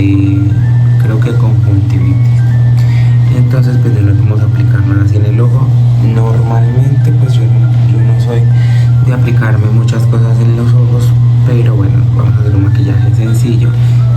de, creo que conjuntivitis. Entonces pues le vamos a aplicarme así en el ojo. Normalmente pues yo no soy de aplicarme muchas cosas en los ojos, pero bueno, vamos a hacer un maquillaje sencillo.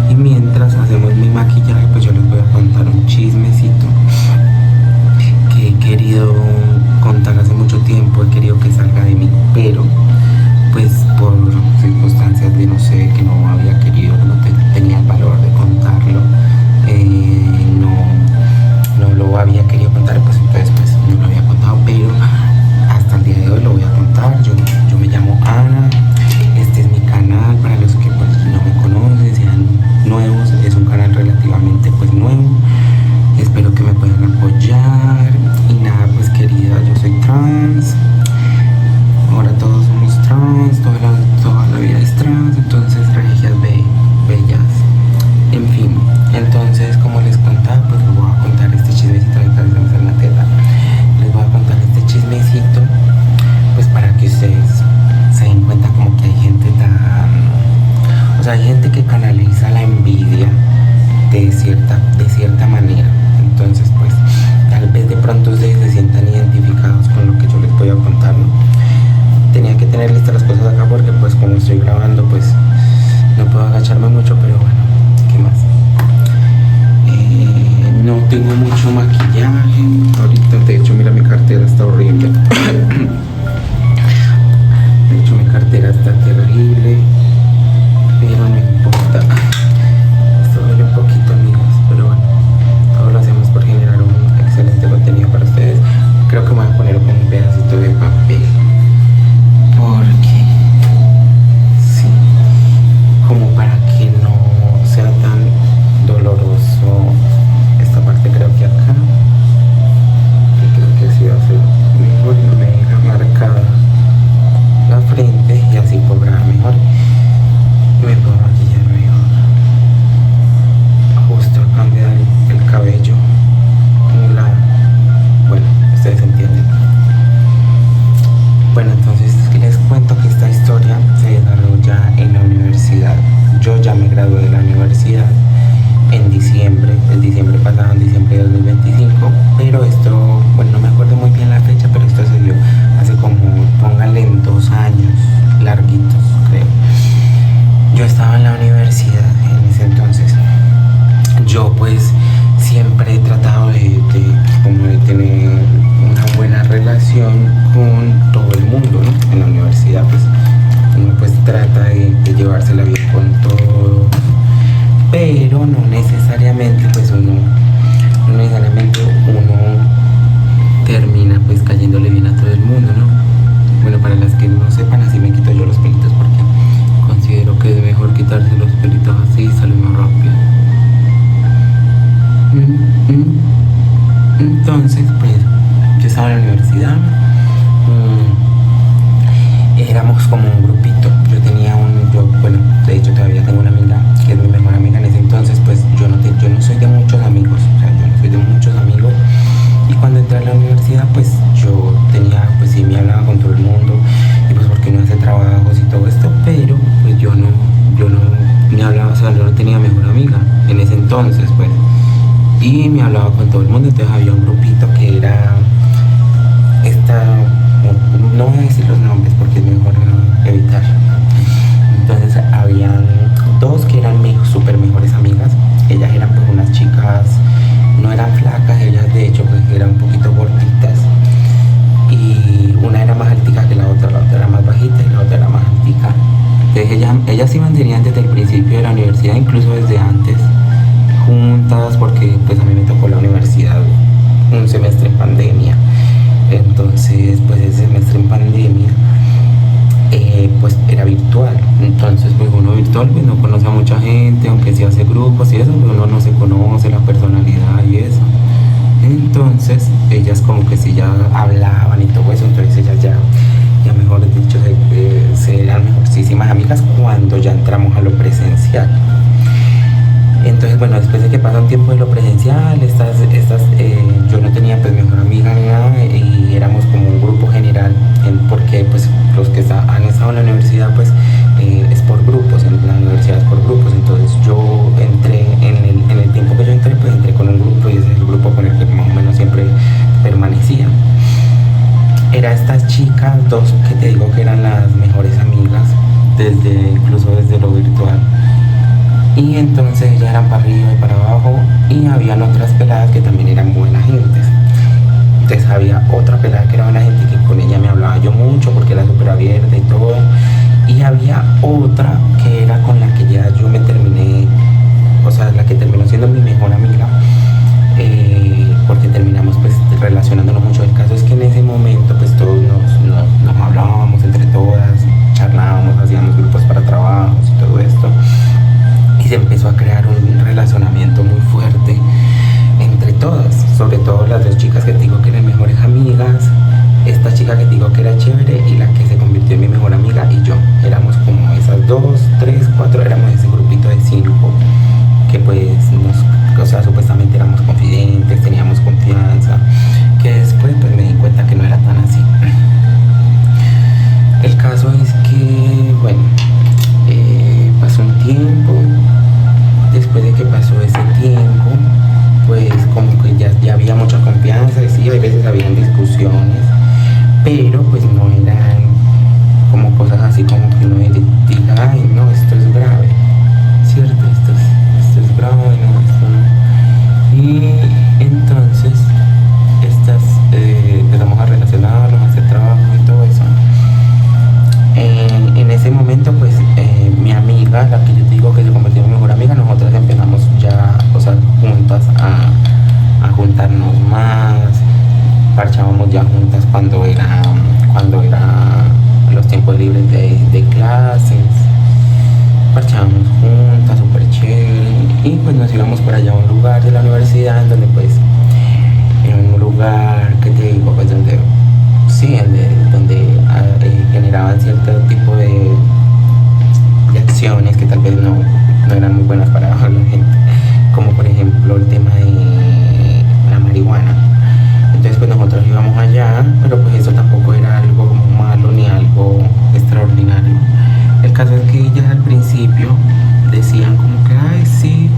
Y mientras hacemos mi maquillaje, pues yo les voy a contar un chismecito que he querido contar hace mucho tiempo, he querido que salga de mí, pero pues por circunstancias de no sé, que no había querido, no tenía el valor de contarlo, no lo había querido contar, pues entonces pues no lo había contado, pero hasta el día de hoy lo voy a contar. Yo me llamo Ana, este es mi canal, para los que pues no me conocen, sean nuevos, es un canal relativamente pues nuevo, espero que me puedan apoyar. Y nada, pues querida, yo soy trans, ahora todos somos trans, toda la vida es trans, entonces regias bellas, en fin. Entonces, como les contaba, pues les voy a contar este chismecito de casi en la tela. Les voy a contar este chismecito, pues para que ustedes se den cuenta como que hay gente o sea, hay gente que canaliza la envidia de cierta manera. Entonces, pues, tal vez de pronto ustedes se sientan identificados con lo que yo les voy a contar, ¿no? Tenía que tener listas las cosas acá porque, pues, como estoy grabando, pues, no puedo agacharme mucho, pero bueno, ¿qué más? No tengo mucho maquillaje ahorita, de hecho, mira, mi cartera está horrible. De hecho, mi cartera está terrible, pero no importa. Esto duele un poquito, amigos, pero bueno, todo lo hacemos por generar un excelente contenido para ustedes. Creo que me voy a poner con un pedacito de papel, porque sí, como para que no sea tan doloroso esta parte. Creo que acá, que creo que sí va a ser mejor, no me deja marcada la frente y así podrá mejor y me puedo maquillar mejor. Justo acá me da el cabello a un lado. Bueno, ustedes entienden. Bueno, entonces les cuento que esta historia se desarrolla en la universidad. Yo ya me gradué de la universidad en diciembre, el diciembre pasado, en diciembre de 2025, pero esto, bueno, no me acuerdo muy bien la fecha, pero esto se dio hace como, pónganle, en 2 años, larguitos, creo. Yo estaba en la universidad en ese entonces. Yo pues siempre he tratado como de tener una buena relación con todo el mundo, ¿no? En la universidad pues uno pues trata de llevársela bien con todo, pero no necesariamente pues uno termina pues cayéndole bien a todo el mundo, ¿no? Bueno, para las que no sepan, así me quito yo los pelitos porque considero que es mejor quitarse los pelitos así y sale más rápido. Entonces pues yo estaba en la universidad, éramos como un grupito. Bueno, de hecho todavía tengo una amiga que es mi mejor amiga. En ese entonces pues yo no soy de muchos amigos, o sea, yo no soy de muchos amigos. Y cuando entré a la universidad pues yo tenía, pues sí, me hablaba con todo el mundo, y pues porque uno hace trabajos y todo esto, pero pues yo no me hablaba, o sea, yo no tenía mejor amiga en ese entonces pues, y me hablaba con todo el mundo. Entonces había un grupito que era no voy a decir los nombres porque es mejor evitar. Entonces habían 2 que eran súper mejores amigas. Ellas eran pues unas chicas, no eran flacas, ellas de hecho pues eran un poquito gorditas, y una era más altica que la otra era más bajita y la otra era más altica. Entonces ellas se mantenían desde el principio de la universidad, incluso desde antes, juntas, porque pues a mí me tocó la universidad un semestre en pandemia. Entonces pues ese semestre en pandemia pues era virtual. Entonces pues uno virtual pues no conoce a mucha gente, aunque sí hace grupos y eso, pues uno no se conoce la personalidad y eso. Entonces ellas como que sí ya hablaban y todo eso. Entonces ellas ya mejor dicho se eran mejorcísimas amigas cuando ya entramos a lo presencial. Entonces bueno, después de que pasa un tiempo de lo presencial, yo no tenía pues mejor amiga ni nada, y éramos como un grupo general, porque pues los que han estado en la universidad pues es por grupos, en la universidad es por grupos. Entonces yo entré en las dos que te digo que eran las mejores amigas, incluso desde lo virtual. Y entonces ellas eran para arriba y para abajo, y habían otras peladas que también eran buenas gentes. Entonces había otra pelada que era buena gente, que con ella me hablaba yo mucho porque era súper abierta y todo. Y había otra que era con la que ya yo me terminé, o sea, la que terminó siendo mi mejor amiga, porque terminamos pues relacionándonos mucho. El caso es que en ese momento pues todos nos hablábamos entre todas, charlábamos, hacíamos grupos para trabajos y todo esto. Y se empezó a crear un relacionamiento muy fuerte entre todas, sobre todo las dos chicas que te digo que eran mejores amigas, esta chica que te digo que era chévere y la que se convirtió en mi mejor amiga y yo. Éramos como esas 2, 3, 4, éramos ese grupito de 5 que pues o sea, supuestamente éramos confidentes, teníamos confianza, que después pues me di cuenta que no era tan así. El caso es que, bueno, pasó un tiempo. Después de que pasó ese tiempo, pues como que ya había mucha confianza, y sí, a veces habían discusiones, pero pues no eran como cosas así como que uno diga, ay no, esto es grave, cierto, esto es grave, no, esto no. Y entonces empezamos a relacionarnos, a hacer trabajo y todo eso. En ese momento pues mi amiga, la que yo te digo que se convirtió en mi mejor amiga, nosotras empezamos ya, o sea, juntas a juntarnos más, parchábamos ya juntas cuando era los tiempos libres de clases, parchábamos juntas, súper chévere, y pues nos íbamos para allá a un lugar de la universidad, donde pues, en un lugar que te digo, pues donde generaban cierto tipo de acciones que tal vez no eran muy buenas para la gente, como por ejemplo el tema de la marihuana. Entonces pues nosotros íbamos allá, pero pues eso tampoco era algo como malo ni algo extraordinario. El caso es que ellas al principio decían como que, ay sí,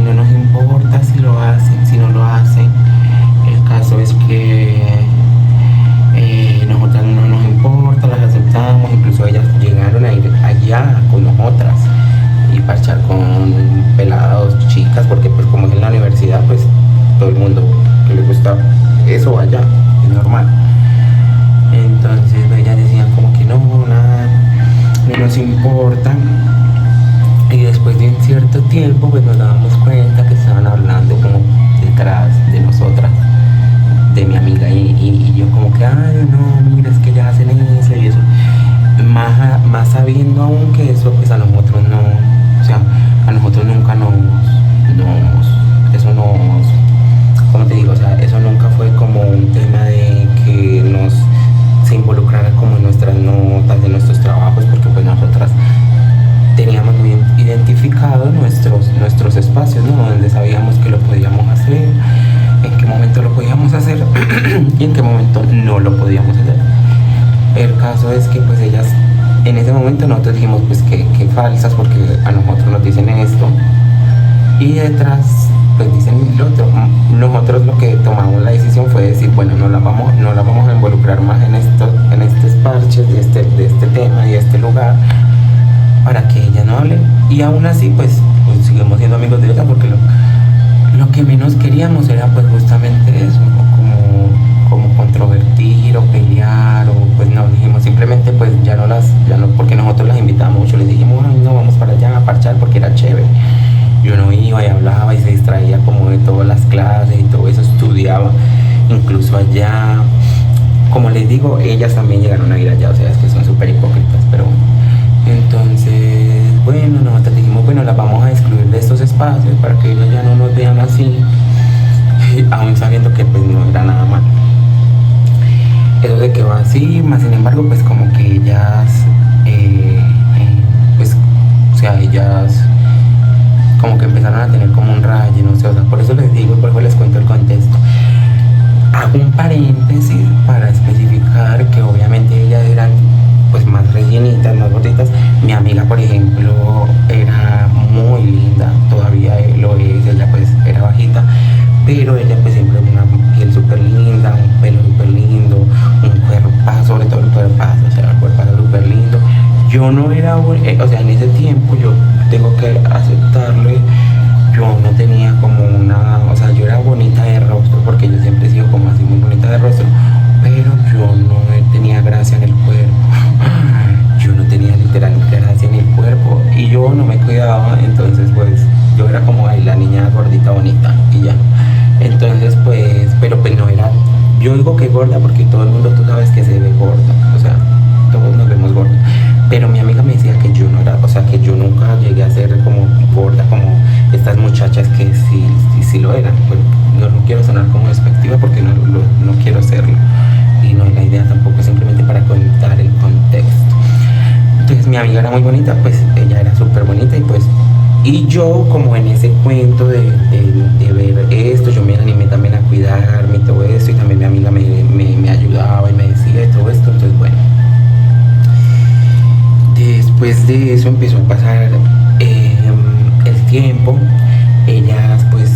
no nos importa si lo hacen, si no lo hacen. El caso es que nosotras no nos importa, las aceptamos, incluso ellas llegaron a ir allá con nosotras y parchar con pelados, chicas, porque pues como es en la universidad, pues todo el mundo que le gusta eso allá, es normal. Entonces ellas decían como que no, nada, no nos importa. Y después de un cierto tiempo pues nos dábamos cuenta que estaban hablando como detrás de nosotras, de mi amiga y yo como que, ay no, mira, es que ya hacen eso y eso, más sabiendo aún que eso pues a nosotros no, o sea, a nosotros nunca eso nos, como te digo, o sea, eso nunca fue como un tema de que se involucrara como en nuestras notas, en nuestros trabajos, porque pues nosotras teníamos muy identificados nuestros espacios, ¿no? Donde sabíamos que lo podíamos hacer, en qué momento lo podíamos hacer y en qué momento no lo podíamos hacer. El caso es que pues ellas, en ese momento nosotros dijimos pues que falsas, porque a nosotros nos dicen esto y detrás pues dicen lo otro. Nosotros lo que tomamos la decisión fue decir, bueno, no la vamos a involucrar más en estos parches de este tema y este lugar, para que ella no hable. Y aún así pues seguimos siendo amigos de ella, porque lo que menos queríamos era pues justamente eso, como controvertir o pelear, o pues no, dijimos simplemente pues ya no, porque nosotros las invitamos mucho, les dijimos, ay no, vamos para allá a parchar porque era chévere. Yo no iba y hablaba y se distraía como de todas las clases y todo eso, estudiaba incluso allá. Como les digo, ellas también llegaron a ir allá, o sea, es que son súper hipócritas, pero entonces, bueno, nosotros dijimos, bueno, las vamos a excluir de estos espacios para que ellos ya no nos vean así, aún sabiendo que pues no era nada mal. Eso se quedó así, más sin embargo, pues como que ellas, pues, o sea, ellas como que empezaron a tener como un rayo, no sé, o sea, por eso les digo y por eso les cuento el contexto. Hago un paréntesis para especificar que obviamente ellas eran pues más rellenitas, más gorditas. Mi amiga, por ejemplo, era muy linda, todavía lo es, ella pues era bajita, pero ella pues siempre una piel súper linda, un pelo súper lindo, un cuerpo, sobre todo yo no era, o sea, en ese tiempo yo tengo que aceptarlo, yo no tenía como una, o sea, yo era bonita de rostro porque yo siempre he sido como así muy bonita de rostro, pero yo no tenía gracia en el cuerpo. Yo no tenía literal gracia en el cuerpo y yo no me cuidaba, entonces pues yo era como ahí la niña gordita bonita y ya. Entonces pues no era, yo digo que gorda porque todo el mundo tú sabes que se ve gorda, o sea, todos nos vemos gordos, pero mi amiga me decía que yo no era, o sea, que yo nunca llegué a ser como gorda como estas muchachas que sí lo eran. Pues yo no quiero sonar como despectiva porque no quiero serlo y no es la idea tampoco, simplemente para contar el contexto. Entonces mi amiga era muy bonita, pues ella era súper bonita y yo como en ese cuento de ver esto, yo me animé también a cuidarme y todo esto, y también mi amiga me ayudaba y me decía y todo esto. Entonces bueno, después de eso empezó a pasar el tiempo. Ellas pues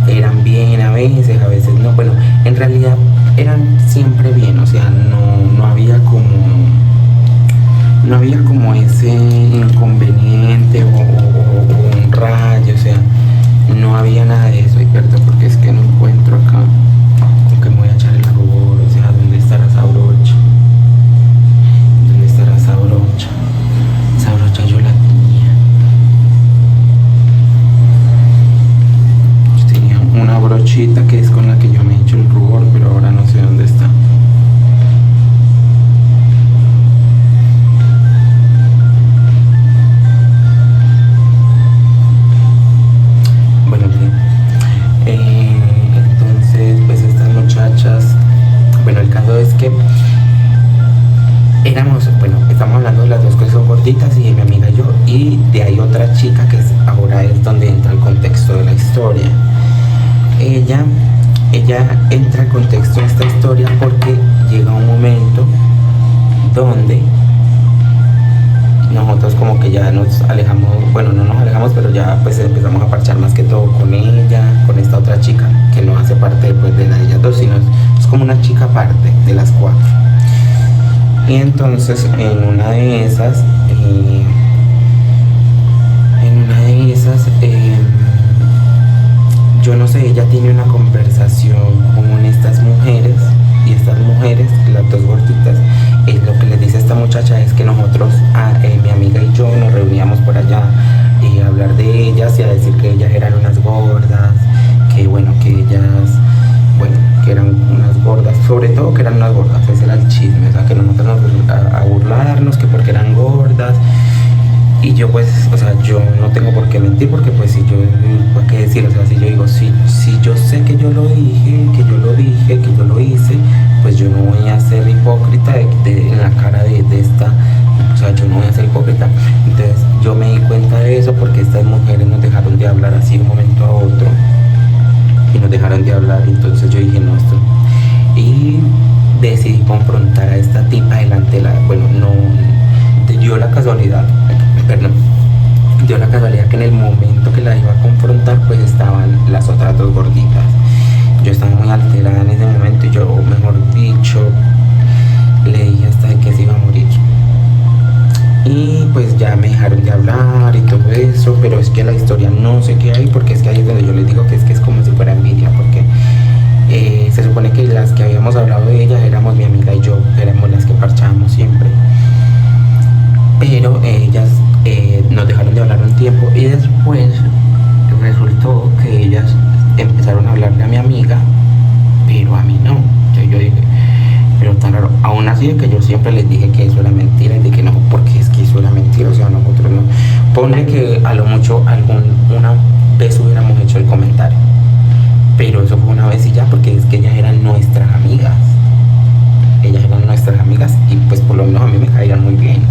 eran bien a veces no, bueno, en realidad eran siempre bien, o sea, no había como ese inconveniente o un rayo, o sea, no había nada de eso. Y perdón porque es que no encuentro acá con que me voy a echar el rubor, o sea, ¿dónde estará esa brocha? ¿Dónde estará esa brocha? Esa brocha yo la tenía. Yo tenía una brochita que es con la que yo me he hecho el rubor, pero ahora no sé dónde está. Entonces pues estas muchachas, bueno, el caso es que éramos, bueno, estamos hablando de las dos que son gorditas y de mi amiga y yo, y de ahí otra chica que ahora es donde entra el contexto de la historia. Ella entra al contexto de esta historia porque llega un momento donde nosotros como que ya nos alejamos, bueno, no nos alejamos, pero ya pues empezamos a parchar más que todo con ella, con esta otra chica que no hace parte pues de la de ellas dos, sino es como una chica aparte de las cuatro. Y entonces en una de esas yo no sé, ella tiene una conversación con estas mujeres, y estas mujeres, las dos gorditas, lo que les dice esta muchacha es que nosotros, mi amiga y yo, nos reuníamos por allá a hablar de ellas y a decir que ellas eran unas gordas, que bueno, que ellas, bueno, que eran unas gordas, sobre todo que eran unas gordas, ese era el chisme, o sea, que nosotros nos a burlarnos, que porque eran gordas. Y yo pues, o sea, yo no tengo por qué mentir, porque pues si yo, ¿por qué decir? O sea, si yo digo, si yo sé que yo lo dije, que yo lo hice, pues yo no voy a ser hipócrita en la cara de esta, o sea, yo no voy a ser hipócrita. Entonces yo me di cuenta de eso porque estas mujeres nos dejaron de hablar así de un momento a otro, y nos dejaron de hablar, entonces yo dije, no, esto, y decidí confrontar a esta tipa delante de la, bueno, no, dio la casualidad que en el momento que la iba a confrontar pues estaban las otras dos gorditas. Yo estaba muy alterada en ese momento y yo, mejor dicho, le dije hasta de que se iba a morir. Y pues ya me dejaron de hablar y todo eso, pero es que la historia no sé qué hay, porque es que ahí es donde yo les digo que es como si fuera envidia, porque se supone que las que habíamos hablado de ella éramos mi amiga y yo, éramos las que parchábamos siempre, pero ellas nos dejaron de hablar un tiempo y después resultó que ellas empezaron a hablarle a mi amiga, pero a mí no. Yo dije, pero tan raro, aún así de que yo siempre les dije que eso era mentira y de que no, porque es que eso era mentira, o sea, nosotros no. Ponle que a lo mucho una vez hubiéramos hecho el comentario, pero eso fue una vez y ya, porque es que ellas eran nuestras amigas, y pues por lo menos a mí me caían muy bien.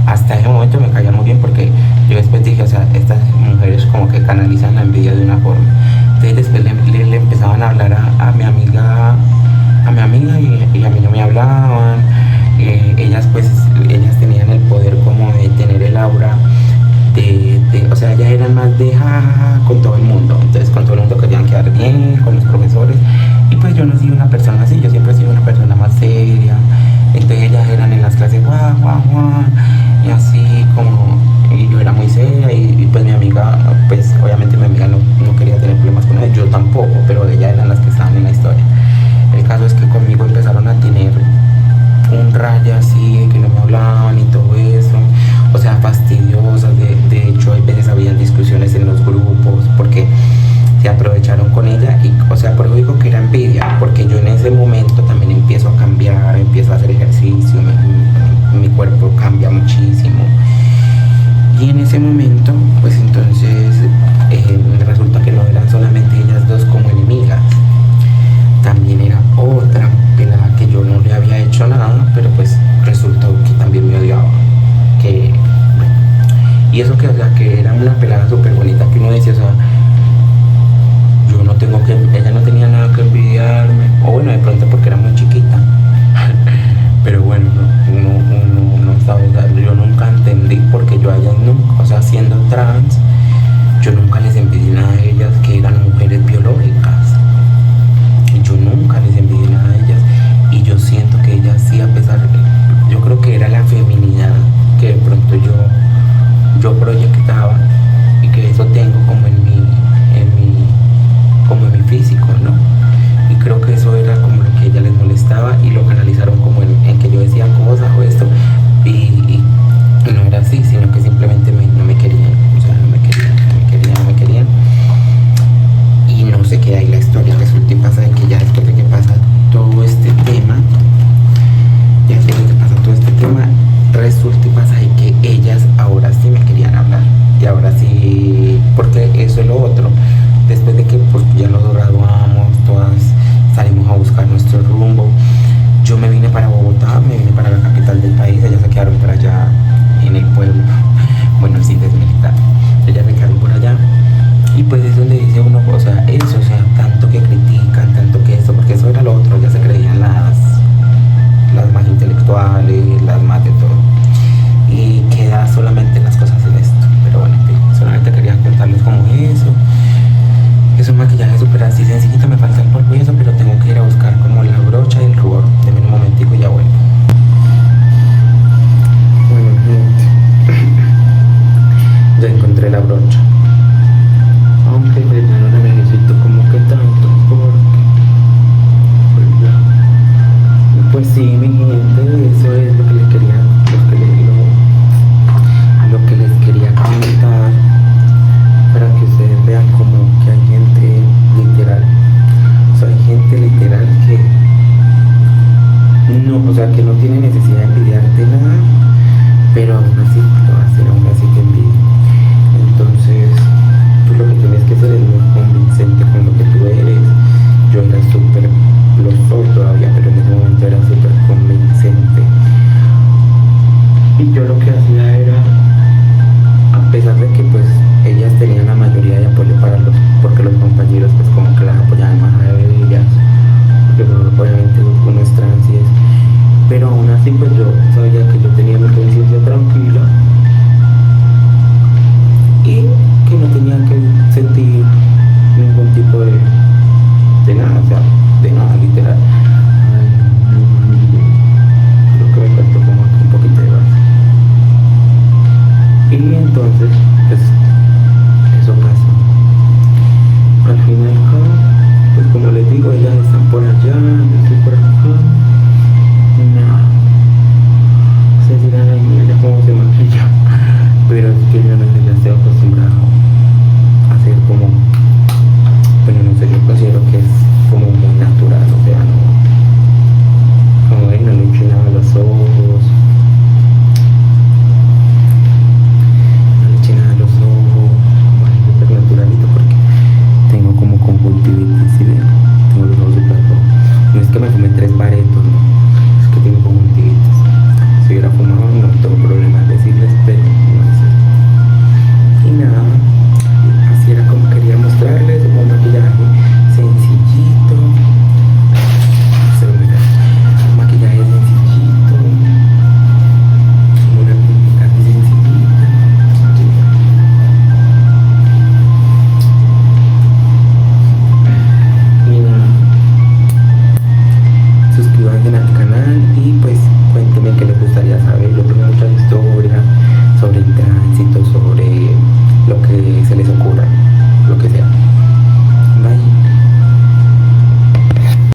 Hasta ese momento me caían muy bien porque yo después dije, o sea, estas mujeres como que canalizan la envidia de una forma. Entonces después le empezaban a hablar a mi amiga y a mí no me hablaban. Ellas tenían el poder como de tener el aura o sea, ellas eran más de jajaja con todo el mundo. Entonces con todo el mundo querían quedar bien, con los profesores. Y pues yo no he sido una persona así, yo siempre he sido una persona más seria. Entonces ellas eran en las clases guau, guau, guau. así como, y yo era muy seria y pues mi amiga, pues obviamente mi amiga no quería tener problemas con ella, yo tampoco, pero ellas eran las que estaban en la historia. El caso es que conmigo empezaron a tener un raya así, que no me hablaban y todo eso, o sea, fastidiosas, de hecho hay veces había discusiones en los grupos, porque se aprovecharon con ella y, o sea, por eso digo que era envidia, porque yo en ese momento también empiezo a cambiar, empiezo a hacer ejercicio, mi cuerpo cambia muchísimo. Y en ese momento, pues entonces resulta que no eran solamente ellas dos como enemigas, también era otra pelada que yo no le había hecho nada, pero pues resultó que también me odiaba. Que, bueno, y eso que, o sea, que era una pelada súper bonita que uno decía, o sea, yo no tengo que, ella no tenía nada que envidiarme, o bueno, de pronto porque era muy chiquita, pero bueno, no estaba, o sea, yo nunca entendí porque yo a ellas nunca, o sea, siendo trans, yo nunca les envidié nada a ellas que eran mujeres biológicas. Yo nunca les envidié nada a ellas y yo siento que ellas sí, a pesar de, yo creo que era la feminidad que de pronto yo proyectaba y que eso tengo como como en mi físico, ¿no? Y creo que eso era como lo que a ella les molestaba y lo canalizaron como en que yo decía cosas o esto y no era así, sino que simplemente no me querían, o sea, no me querían. Y no se queda ahí la historia, resulta y pasa de que ya después de que pasa todo este tema, resulta y pasa de que ellas ahora sí me querían hablar, y ahora sí, porque eso es lo otro, después de que pues ya nos graduamos, todas salimos a buscar nuestro rumbo, yo me vine para Bogotá, me vine para la capital del país, ellas se quedaron por allá en el pueblo, bueno, sí, desmilitar, ellas se quedaron por allá. Y pues es donde dice uno, o sea, eso, o sea, tanto que critican, tanto que eso, porque eso era lo otro, ya se creían las más intelectuales, las más de todo. Y queda solamente en las cosas en esto. Pero bueno, en fin, solamente quería contarles como eso. Es un maquillaje súper así sencillito, me falta el polvo y eso, pero tengo que ir a buscar como la brocha y el rubor. Deme un momentico y ya vuelvo. Bueno, gente, ya encontré la brocha. Aunque pues ya no la necesito como que tanto porque pues sí, mi gente, eso es lo que les quería lo que les quería comentar, para que ustedes vean como que hay gente literal, o sea, hay gente literal que no, o sea, que no tiene necesidad de envidiarte nada, pero aún así lo hacen, aún así te envidian. Entonces tú lo que tienes que hacer es muy convincente con lo que tú eres. Yo era súper, lo soy todavía, pero en ese momento era súper convincente. Y yo lo que hacía era, a pesar de que pues ellas tenían la mayoría de apoyo porque los compañeros pues como que las apoyaban más a ellas, porque pues, obviamente uno es trans y eso, pero aún así pues yo